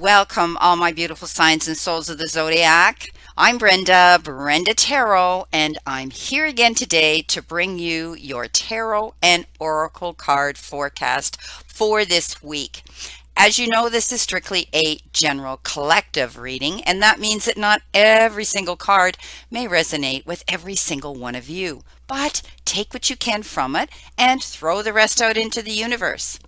Welcome, all my beautiful signs and souls of the zodiac. I'm Brenda, Brenda Tarot, and I'm here again today to bring you your tarot and oracle card forecast for this week. As you know, this is strictly a general collective reading, and that means that not every single card may resonate with every single one of you. But take what you can from it and throw the rest out into the universe.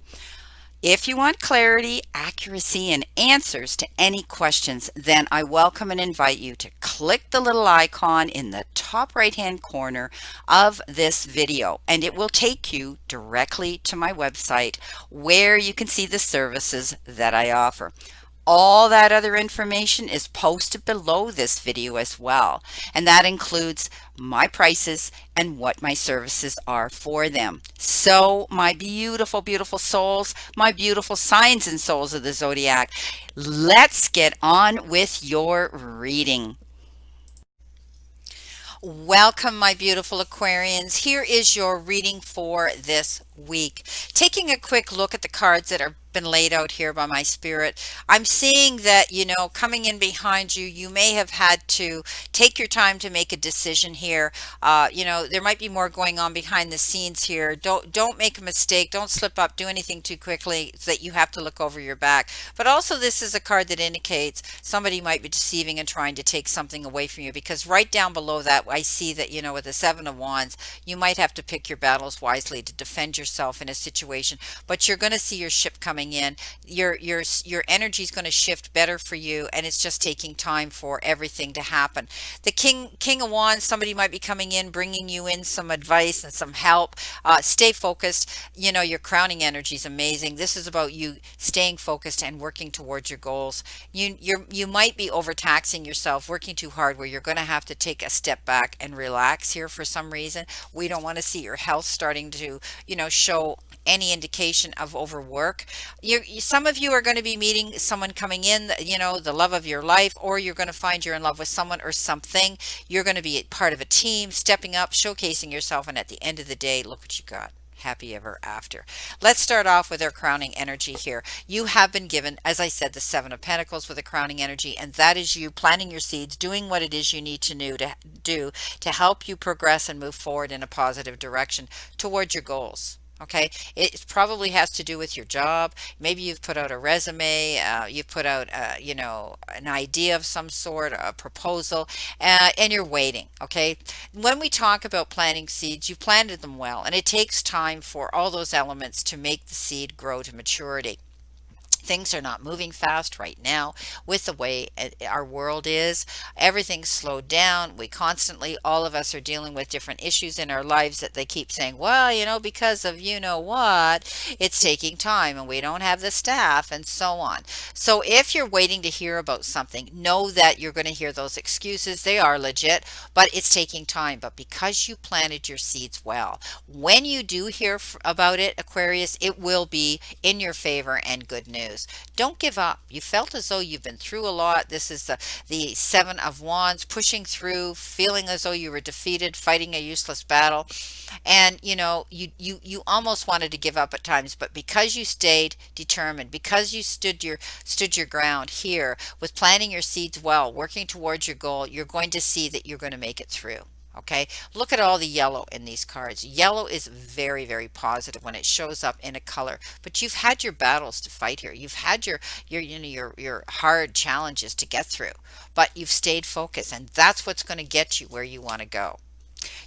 If you want clarity, accuracy, and answers to any questions, then I welcome and invite you to click the little icon in the top right-hand corner of this video, and it will take you directly to my website where you can see the services that I offer. All that other information is posted below this video as well, and that includes my prices and what my services are for them. So, my beautiful, beautiful souls, my beautiful signs and souls of the zodiac, let's get on with your reading. Welcome, my beautiful Aquarians. Here is your reading for this week. Taking a quick look at the cards that are been laid out here by my spirit, I'm seeing that, coming in behind you, you may have had to take your time to make a decision here. There might be more going on behind the scenes here. Don't make a mistake. Don't slip up. Do anything too quickly so that you have to look over your back. But also, this is a card that indicates somebody might be deceiving and trying to take something away from you, because right down below that, I see that, with the Seven of Wands, you might have to pick your battles wisely to defend yourself in a situation, but you're going to see your ship coming in. Your energy is going to shift better for you, and it's just taking time for everything to happen. The King of Wands, somebody might be coming in, bringing you in some advice and some help. Stay focused. Your crowning energy is amazing. This is about you staying focused and working towards your goals. You might be overtaxing yourself, working too hard, where you're going to have to take a step back and relax here for some reason. We don't want to see your health starting to, show any indication of overwork. Some of you are going to be meeting someone coming in, the love of your life, or you're going to find you're in love with someone or something. You're going to be part of a team, stepping up, showcasing yourself, and at the end of the day, look what you got. Happy ever after. Let's start off with our crowning energy here. You have been given, as I said, the Seven of Pentacles with a crowning energy, and that is you planting your seeds, doing what it is you need to do to help you progress and move forward in a positive direction towards your goals. Okay, it probably has to do with your job. Maybe you've put out a resume, you've put out, an idea of some sort, a proposal, and you're waiting. Okay, when we talk about planting seeds, you planted them well, and it takes time for all those elements to make the seed grow to maturity. Things are not moving fast right now with the way our world is. Everything's slowed down. We constantly, all of us are dealing with different issues in our lives that they keep saying, well, because of what, it's taking time and we don't have the staff and so on. So if you're waiting to hear about something, know that you're going to hear those excuses. They are legit, but it's taking time. But because you planted your seeds well, when you do hear about it, Aquarius, it will be in your favor and good news. Don't give up. You felt as though you've been through a lot. This is the Seven of Wands, pushing through, feeling as though you were defeated, fighting a useless battle. And you almost wanted to give up at times, but because you stayed determined, because you stood your ground here with planting your seeds well, working towards your goal, you're going to see that you're going to make it through. Okay, look at all the yellow in these cards. Yellow is very, very positive when it shows up in a color. But you've had your battles to fight here. You've had your hard challenges to get through. But you've stayed focused, and that's what's going to get you where you want to go.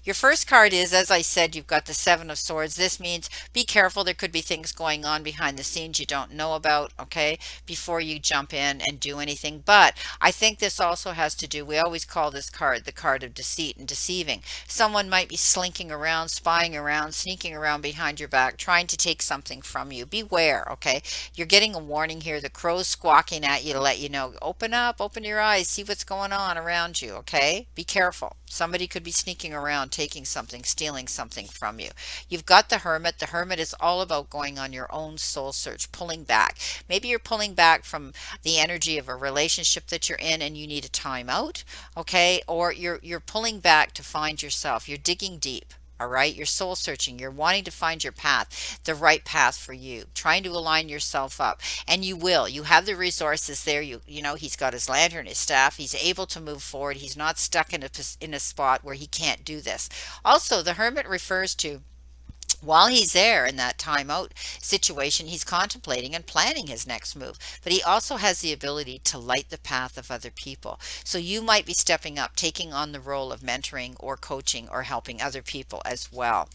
Your first card is, as I said, you've got the Seven of Swords. This means be careful. There could be things going on behind the scenes you don't know about, okay, before you jump in and do anything. But I think this also has to do, we always call this card the card of deceit and deceiving. Someone might be slinking around, spying around, sneaking around behind your back, trying to take something from you. Beware, okay? You're getting a warning here. The crow's squawking at you to let you know, open up, open your eyes, see what's going on around you, okay? Be careful. Somebody could be sneaking around, taking something, stealing something from you. You've got the Hermit. The Hermit is all about going on your own soul search, pulling back. Maybe you're pulling back from the energy of a relationship that you're in and you need a time out, okay? Or you're pulling back to find yourself. You're digging deep. All right, you're soul searching. You're wanting to find your path, the right path for you, trying to align yourself up. And you will. You have the resources there. You know, he's got his lantern, his staff. He's able to move forward. He's not stuck in a spot where he can't do this. Also, the hermit refers to while he's there in that timeout situation, he's contemplating and planning his next move, but he also has the ability to light the path of other people. So you might be stepping up, taking on the role of mentoring or coaching or helping other people as well.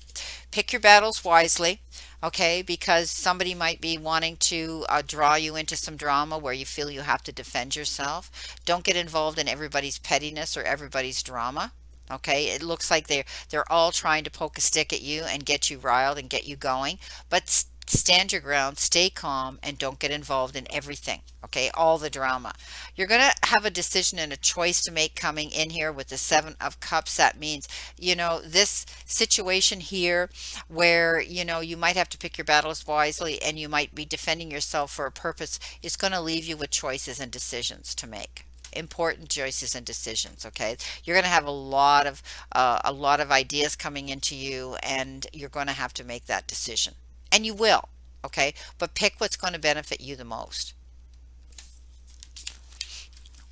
Pick your battles wisely, okay, because somebody might be wanting to draw you into some drama where you feel you have to defend yourself. Don't get involved in everybody's pettiness or everybody's drama. Okay, it looks like they're all trying to poke a stick at you and get you riled and get you going, but stand your ground, stay calm, and don't get involved in everything. Okay, all the drama. You're going to have a decision and a choice to make coming in here with the Seven of Cups. That means, you know, this situation here where, you know, you might have to pick your battles wisely and you might be defending yourself for a purpose is going to leave you with choices and decisions to make, important choices and decisions. Okay, you're going to have a lot of ideas coming into you, and you're going to have to make that decision, and you will. Okay, but pick what's going to benefit you the most.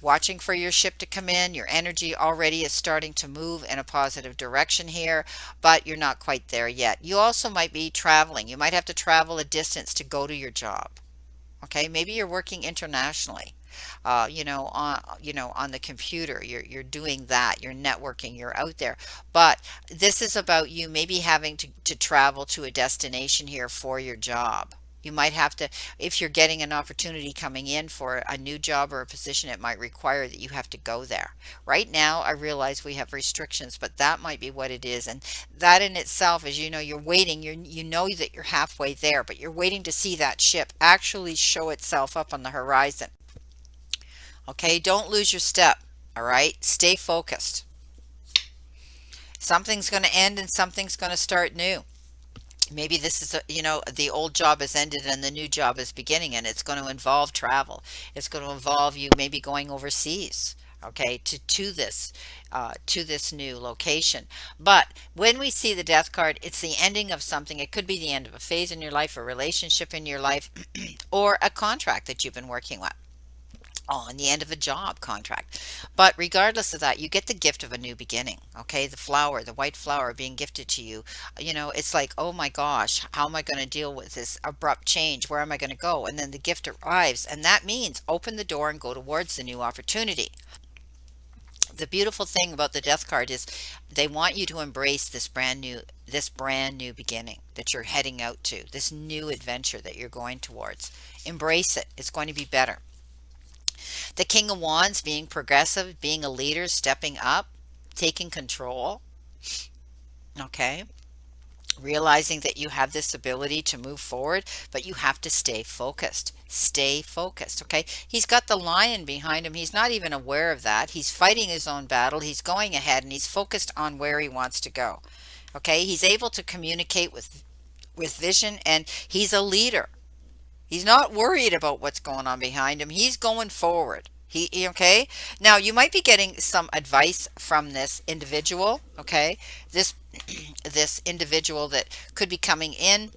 Watching for your ship to come in. Your energy already is starting to move in a positive direction here, but you're not quite there yet. You also might be traveling. You might have to travel a distance to go to your job. Okay, maybe you're working internationally, you know, on the computer. You're doing that. You're networking. You're out there. But this is about you maybe having to travel to a destination here for your job. You might have to, if you're getting an opportunity coming in for a new job or a position, it might require that you have to go there. Right now, I realize we have restrictions, but that might be what it is. And that in itself is, you know, you're waiting, you know that you're halfway there, but you're waiting to see that ship actually show itself up on the horizon. Okay, don't lose your step. All right, stay focused. Something's going to end and something's going to start new. Maybe this is you know, the old job has ended and the new job is beginning, and it's going to involve travel. It's going to involve you maybe going overseas, okay, to this new location. But when we see the death card, it's the ending of something. It could be the end of a phase in your life, a relationship in your life, or a contract that you've been working with on the end of a job contract. But regardless of that, you get the gift of a new beginning. Okay, the flower, the white flower being gifted to you. You know, it's like, oh my gosh, how am I going to deal with this abrupt change? Where am I going to go? And then the gift arrives, and that means open the door and go towards the new opportunity. The beautiful thing about the death card is they want you to embrace this brand new beginning that you're heading out to, this new adventure that you're going towards. Embrace it. It's going to be better. The King of Wands, being progressive, being a leader, stepping up, taking control. Okay. Realizing that you have this ability to move forward, but you have to stay focused. Stay focused. Okay. He's got the lion behind him. He's not even aware of that. He's fighting his own battle. He's going ahead and he's focused on where he wants to go. Okay. He's able to communicate with vision, and he's a leader. He's not worried about what's going on behind him. He's going forward. Okay. Now you might be getting some advice from this individual. Okay. This this individual that could be coming in.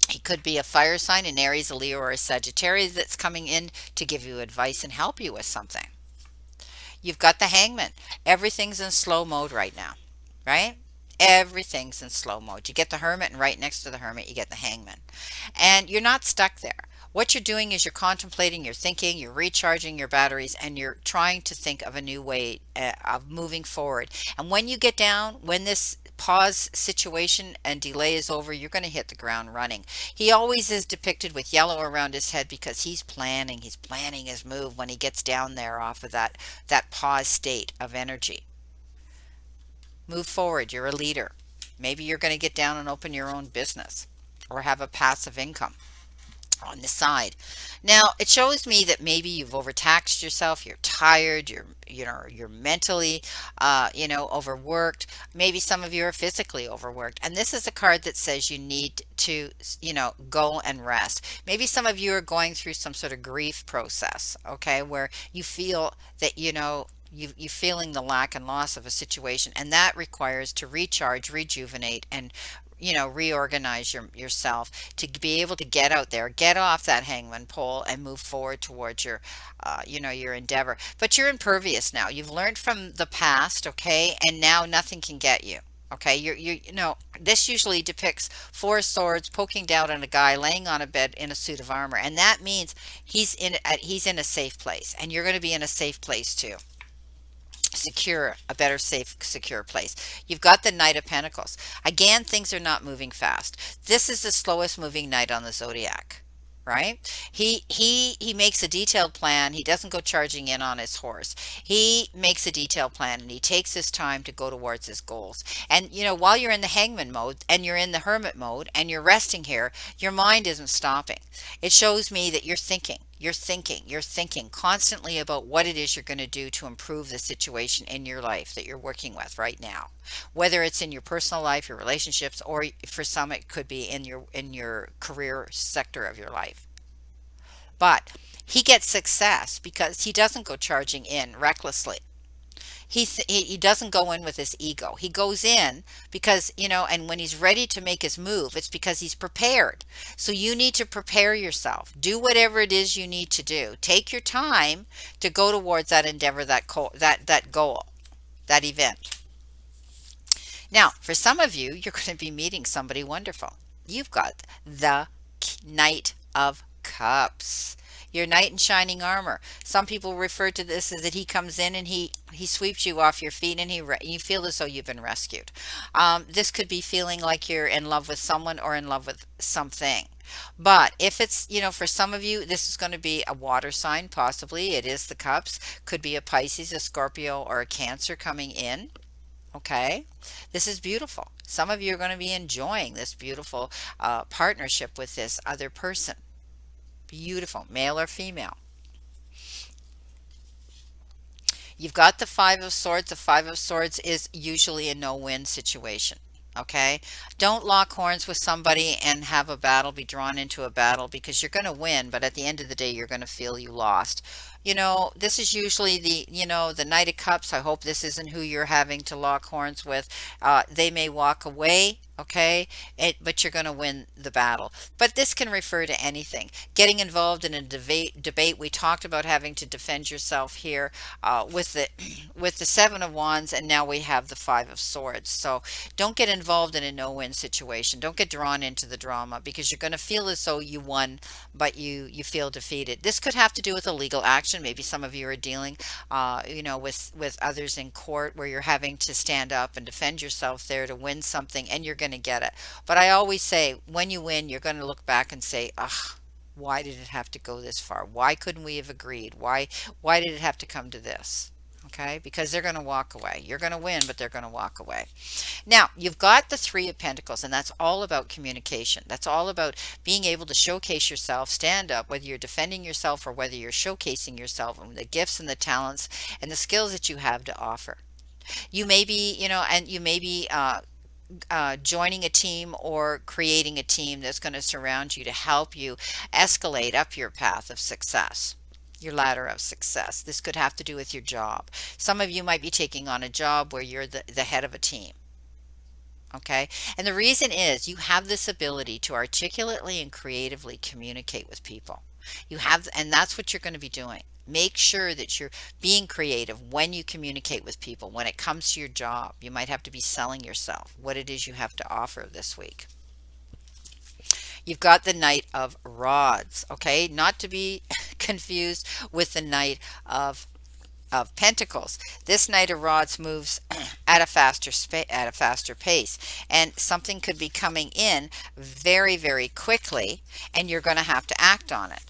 He could be a fire sign, an Aries, a Leo, or a Sagittarius that's coming in to give you advice and help you with something. You've got the Hangman. Everything's in slow mode right now, right? Everything's in slow mode. You get the Hermit, and right next to the Hermit, you get the Hangman. And you're not stuck there. What you're doing is you're contemplating, you're thinking, you're recharging your batteries, and you're trying to think of a new way of moving forward. And when you get down, when this pause situation and delay is over, you're going to hit the ground running. He always is depicted with yellow around his head because he's planning. He's planning his move when he gets down there off of that pause state of energy. Move forward. You're a leader. Maybe you're going to get down and open your own business or have a passive income on the side. Now, it shows me that maybe you've overtaxed yourself, you're tired, you're mentally overworked. Maybe some of you are physically overworked. And this is a card that says you need to, go and rest. Maybe some of you are going through some sort of grief process, okay, where you feel that, You feeling the lack and loss of a situation, and that requires to recharge, rejuvenate, and reorganize yourself to be able to get out there, get off that hangman pole, and move forward towards your endeavor. But you're impervious now. You've learned from the past, okay, and now nothing can get you. Okay, this usually depicts four swords poking down on a guy laying on a bed in a suit of armor, and that means he's in a safe place, and you're going to be in a safe place too. Secure, a better, safe, secure place. You've got the Knight of Pentacles. Again, things are not moving fast. This is the slowest moving knight on the zodiac, right? He makes a detailed plan. He doesn't go charging in on his horse. He makes a detailed plan, and he takes his time to go towards his goals. And while you're in the hangman mode and you're in the hermit mode and you're resting here, your mind isn't stopping. It shows me that you're thinking constantly about what it is you're going to do to improve the situation in your life that you're working with right now. Whether it's in your personal life, your relationships, or for some it could be in your career sector of your life. But he gets success because he doesn't go charging in recklessly. He doesn't go in with his ego. He goes in because, and when he's ready to make his move, it's because he's prepared. So you need to prepare yourself. Do whatever it is you need to do. Take your time to go towards that endeavor, that goal, that event. Now, for some of you, you're going to be meeting somebody wonderful. You've got the Knight of Cups. Your knight in shining armor. Some people refer to this as that he comes in and he sweeps you off your feet, and you feel as though you've been rescued. This could be feeling like you're in love with someone or in love with something. But if it's, for some of you, this is going to be a water sign, possibly. It is the cups. Could be a Pisces, a Scorpio, or a Cancer coming in. Okay, this is beautiful. Some of you are going to be enjoying this beautiful partnership with this other person. Beautiful, male or female. You've got the Five of Swords. The Five of Swords is usually a no-win situation. Okay, don't lock horns with somebody and have a battle, be drawn into a battle, because you're going to win, but at the end of the day, you're going to feel you lost. This is usually the Knight of Cups. I hope this isn't who you're having to lock horns with. They may walk away, okay, but you're going to win the battle. But this can refer to anything. Getting involved in a debate. We talked about having to defend yourself here with the with the Seven of Wands, and now we have the Five of Swords. So don't get involved in a no-win situation. Don't get drawn into the drama, because you're going to feel as though you won, but you feel defeated. This could have to do with a legal action. Maybe some of you are dealing, with others in court, where you're having to stand up and defend yourself there to win something, and you're going to get it. But I always say, when you win, you're going to look back and say, ugh, why did it have to go this far? Why couldn't we have agreed? Why did it have to come to this? Okay, because they're going to walk away. You're going to win, but they're going to walk away. Now, you've got the Three of Pentacles, and that's all about communication. That's all about being able to showcase yourself, stand up, whether you're defending yourself or whether you're showcasing yourself, and the gifts and the talents and the skills that you have to offer. You may be, and you may be joining a team or creating a team that's going to surround you to help you escalate up your path of success, your ladder of success. This could have to do with your job. Some of you might be taking on a job where you're the head of a team. Okay, and the reason is you have this ability to articulately and creatively communicate with people. And that's what you're going to be doing. Make sure that you're being creative when you communicate with people. When it comes to your job, you might have to be selling yourself, what it is you have to offer this week. You've got the Knight of Rods, okay? Not to be confused with the Knight of Pentacles. This Knight of Rods moves at a faster pace, and something could be coming in very, very quickly, and you're going to have to act on it.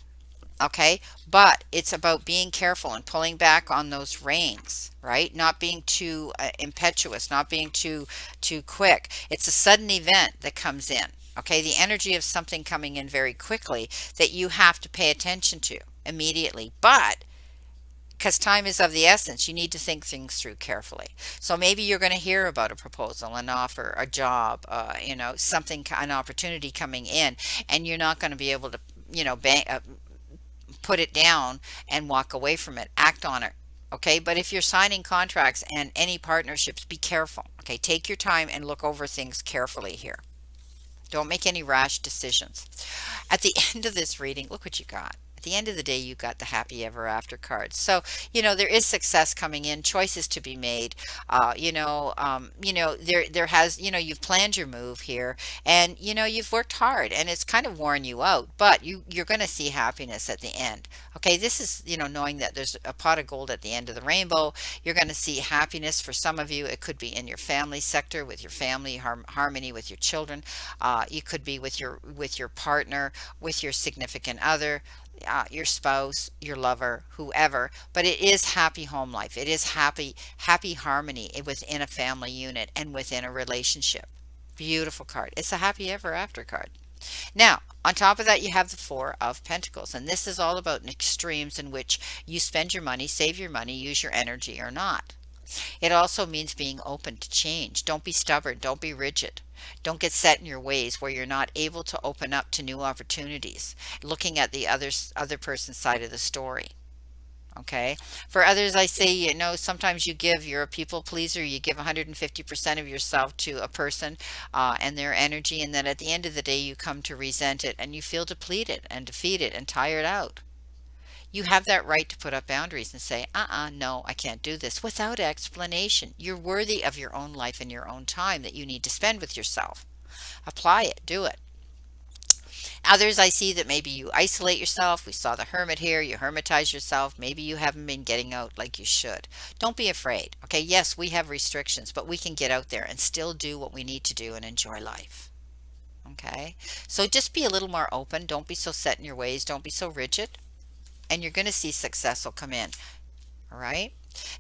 Okay, but it's about being careful and pulling back on those reins, right? Not being too impetuous, not being too quick. It's a sudden event that comes in. Okay, the energy of something coming in very quickly that you have to pay attention to immediately. But because time is of the essence, you need to think things through carefully. So maybe you're going to hear about a proposal, an offer, a job, something, an opportunity coming in, and you're not going to be able to, put it down and walk away from it. Act on it Okay, but if you're signing contracts and any partnerships, be careful. Okay, take your time and look over things carefully here. Don't make any rash decisions. At the end of this reading, look what you got. At the end of the day, you got the happy ever after cards. So, there is success coming in, choices to be made. There has, you've planned your move here, and you've worked hard, and it's kind of worn you out, but you're going to see happiness at the end. Okay, this is, knowing that there's a pot of gold at the end of the rainbow. You're going to see happiness for some of you. It could be in your family sector with your family, harmony with your children. You could be with your partner, with your significant other, your spouse, your lover, whoever. But it is happy home life. It is happy harmony within a family unit and within a relationship. Beautiful card. It's a happy ever after card. Now, on top of that, you have the Four of Pentacles, and this is all about extremes in which you spend your money, save your money, use your energy or not. It also means being open to change. Don't be stubborn. Don't be rigid. Don't get set in your ways where you're not able to open up to new opportunities. Looking at the other person's side of the story. Okay. For others, I say, sometimes you're a people pleaser. You give 150% of yourself to a person and their energy. And then at the end of the day, you come to resent it and you feel depleted and defeated and tired out. You have that right to put up boundaries and say, no, I can't do this without explanation. You're worthy of your own life and your own time that you need to spend with yourself. Apply it, do it. Others, I see that maybe you isolate yourself. We saw the hermit here. You hermitize yourself. Maybe you haven't been getting out like you should. Don't be afraid. Okay, yes, we have restrictions, but we can get out there and still do what we need to do and enjoy life. Okay, so just be a little more open. Don't be so set in your ways. Don't be so rigid. And you're going to see success will come in. All right.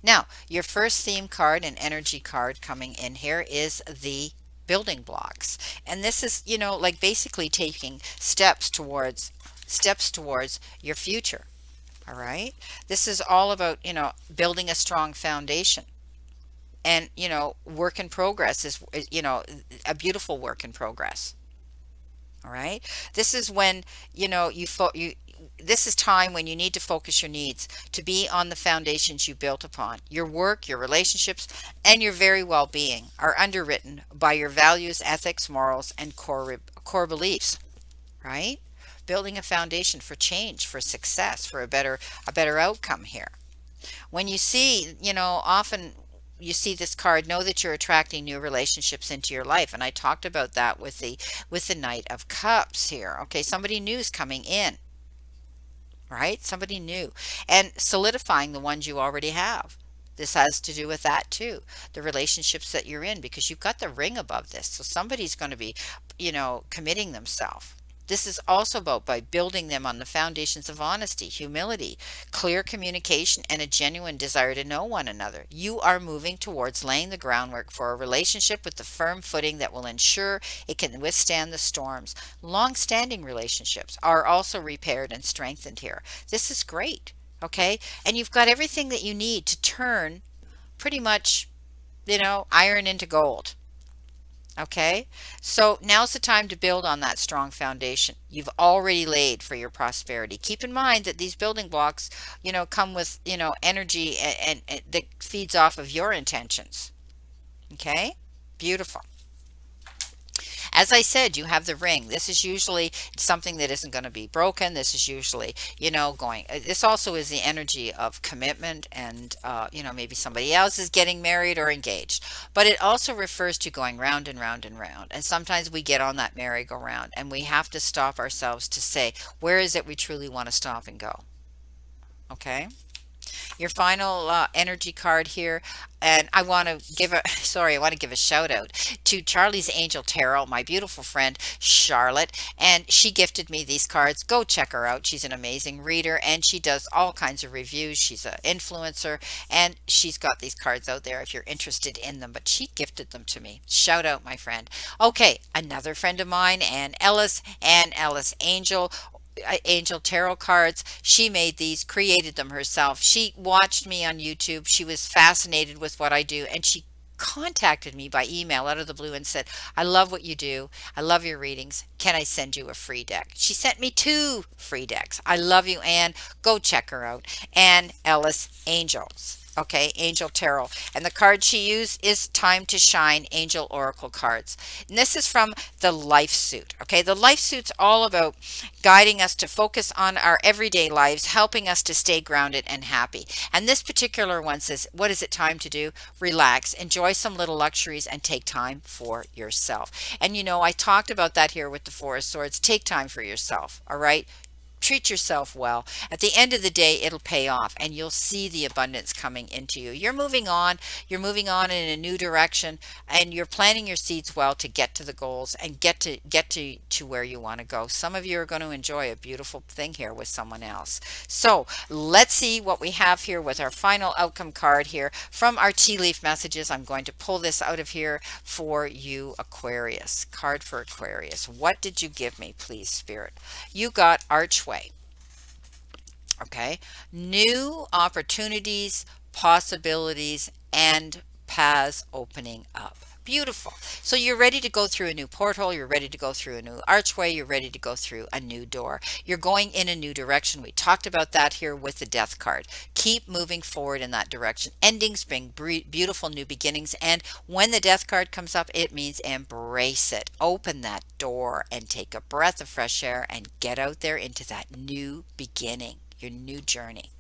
Now, your first theme card and energy card coming in here is the building blocks. And this is, like basically taking steps towards your future. All right. This is all about, building a strong foundation. And, work in progress is, a beautiful work in progress. All right. This is when, this is time when you need to focus your needs to be on the foundations you built upon. Your work, your relationships, and your very well-being are underwritten by your values, ethics, morals, and core beliefs, right? Building a foundation for change, for success, for a better outcome here. When you see, often you see this card, know that you're attracting new relationships into your life. And I talked about that with the Knight of Cups here. Okay, somebody new is coming in, right? Somebody new, and solidifying the ones you already have. This has to do with that too, the relationships that you're in, because you've got the ring above this. So somebody's going to be, committing themselves. This is also about by building them on the foundations of honesty, humility, clear communication, and a genuine desire to know one another. You are moving towards laying the groundwork for a relationship with the firm footing that will ensure it can withstand the storms. Long-standing relationships are also repaired and strengthened here. This is great, okay? And you've got everything that you need to turn pretty much, iron into gold. Okay, so now's the time to build on that strong foundation you've already laid for your prosperity. Keep in mind that these building blocks, come with, energy and that feeds off of your intentions. Okay, beautiful. As I said, you have the ring. This is usually something that isn't going to be broken. This is usually, going. This also is the energy of commitment and, maybe somebody else is getting married or engaged. But it also refers to going round and round and round. And sometimes we get on that merry-go-round and we have to stop ourselves to say, where is it we truly want to stop and go? Okay. Your final energy card here, and I want to give a sorry, I want to give a shout out to Charlie's Angel Tarot, my beautiful friend Charlotte, and she gifted me these cards. Go check her out. She's an amazing reader and she does all kinds of reviews. She's an influencer and she's got these cards out there if you're interested in them, but she gifted them to me. Shout out, my friend. Okay, another friend of mine, Ann Ellis Angel Tarot cards. She made these, created them herself. She watched me on YouTube. She was fascinated with what I do, and she contacted me by email out of the blue and said, I love what you do. I love your readings. Can I send you a free deck? She sent me 2 free decks. I love you, Anne. Go check her out. Ann Ellis Angels. Okay, Angel Tarot. And the card she used is Time to Shine Angel Oracle cards. And this is from the Life Suit. Okay, the Life Suit's all about guiding us to focus on our everyday lives, helping us to stay grounded and happy. And this particular one says, what is it time to do? Relax, enjoy some little luxuries, and take time for yourself. And I talked about that here with the Four of Swords. Take time for yourself, all right? Treat yourself well. At the end of the day, it'll pay off and you'll see the abundance coming into you. You're moving on in a new direction, and you're planting your seeds well to get to the goals and get to where you want to go. Some of you are going to enjoy a beautiful thing here with someone else. So let's see what we have here with our final outcome card here from our tea leaf messages. I'm going to pull this out of here for you, Aquarius. Card for Aquarius. What did you give me, please, Spirit? You got Archway. Okay. New opportunities, possibilities, and paths opening up. Beautiful. So you're ready to go through a new portal. You're ready to go through a new archway. You're ready to go through a new door. You're going in a new direction. We talked about that here with the Death card. Keep moving forward in that direction. Endings bring beautiful new beginnings. And when the Death card comes up, it means embrace it. Open that door and take a breath of fresh air and get out there into that new beginning, your new journey.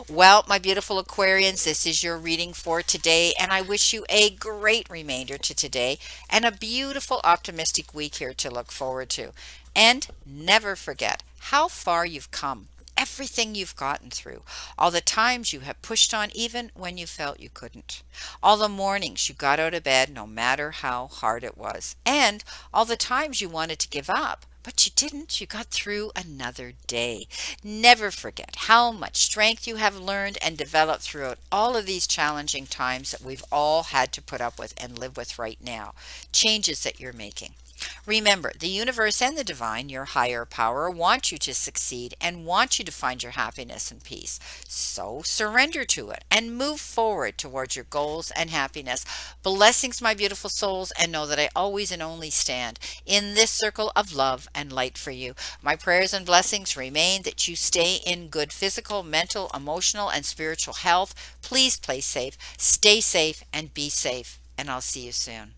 Well, my beautiful Aquarians, this is your reading for today, and I wish you a great remainder to today and a beautiful, optimistic week here to look forward to. And never forget how far you've come, everything you've gotten through, all the times you have pushed on even when you felt you couldn't, all the mornings you got out of bed no matter how hard it was, and all the times you wanted to give up. But you didn't. You got through another day. Never forget how much strength you have learned and developed throughout all of these challenging times that we've all had to put up with and live with right now. Changes that you're making. Remember, the universe and the divine, your higher power, want you to succeed and want you to find your happiness and peace. So surrender to it and move forward towards your goals and happiness. Blessings, my beautiful souls, and know that I always and only stand in this circle of love and light for you. My prayers and blessings remain that you stay in good physical, mental, emotional, and spiritual health. Please play safe, stay safe, and be safe. And I'll see you soon.